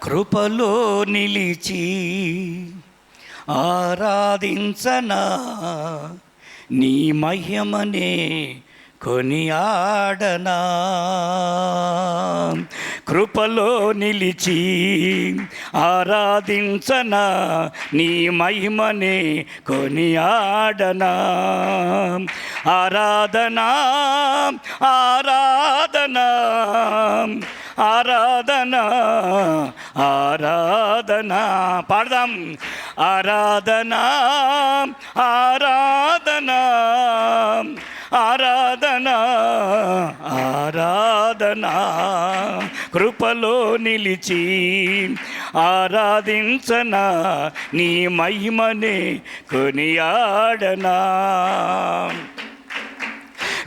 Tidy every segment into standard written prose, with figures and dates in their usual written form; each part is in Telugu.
కృపలో నిలిచి ఆరాధించనా, నీ మహిమనే కొనియాడనా. కృపలో నిలిచి ఆరాధించనా, నీ మహిమనే కొనియాడనా. ఆరాధనా ఆరాధనా ఆరాధనా ఆరాధనా. పాడదాం. ఆరాధనా ఆరాధనా ఆరాధనా ఆరాధనా. కృపలో నిలిచి ఆరాధించనా, నీ మహిమనే కొనియాడనా.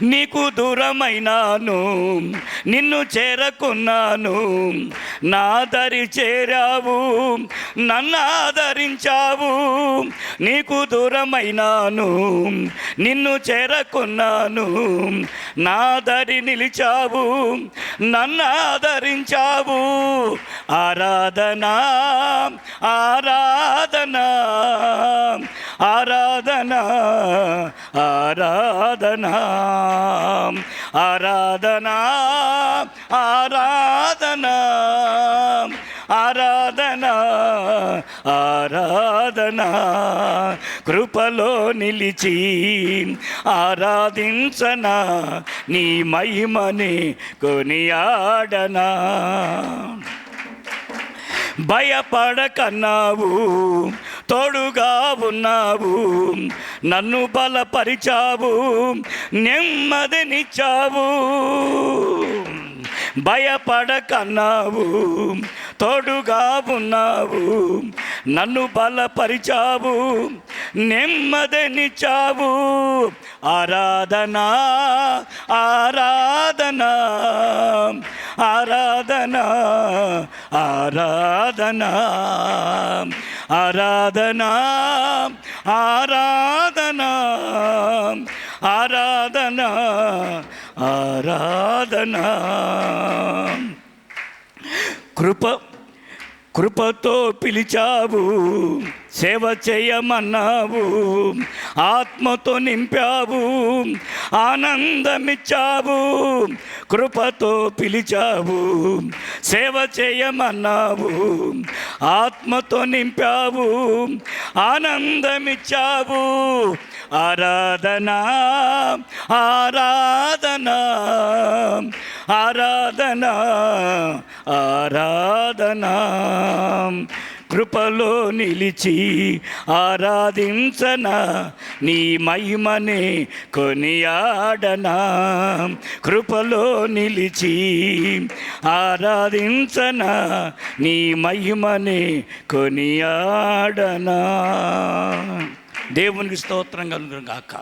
నీకు దూరమైనాను, నిన్ను చేరకున్నాను, నా దరి చేరావు, నన్ను ఆదరించావు. నీకు దూరమైనాను, నిన్ను చేరకున్నాను, నా దరి నిలిచావు, నన్ను ఆదరించావు. ఆరాధనా ఆరాధనా ఆరాధనా ఆరాధనా ఆరాధనా ఆరాధనా ఆరాధనా ఆరాధనా. కృపలో నిలిచి ఆరాధించనా, నీ మహిమని కొనియాడనా. భయపడకన్నావు, తోడుగా ఉన్నావు, నన్ను బలపరిచావు, నెమ్మదినిచ్చావు. భయపడకన్నావు, తోడుగా ఉన్నావు, నన్ను బలపరిచావు, నెమ్మదినిచ్చావు. ఆరాధనా ఆరాధనా ఆరాధనా ఆరాధనా ఆరాధనా ఆరాధనా ఆరాధనా ఆరాధనా. కృపతో పిలిచావు, సేవ చేయమన్నావు, ఆత్మతో నింపావు, ఆనందమిచ్చావు. కృపతో పిలిచావు, సేవ చేయమన్నావు, ఆత్మతో నింపావు, ఆనందమిచ్చావు. ఆరాధనా ఆరాధనా ఆరాధనా ఆరాధనా. కృపలో నిలిచి ఆరాధించనా, నీ మహిమనే కొనియాడనా. కృపలో నిలిచి ఆరాధించనా, నీ మహిమనే కొనియాడనా. దేవునికి స్తోత్రం కలుగును గాక.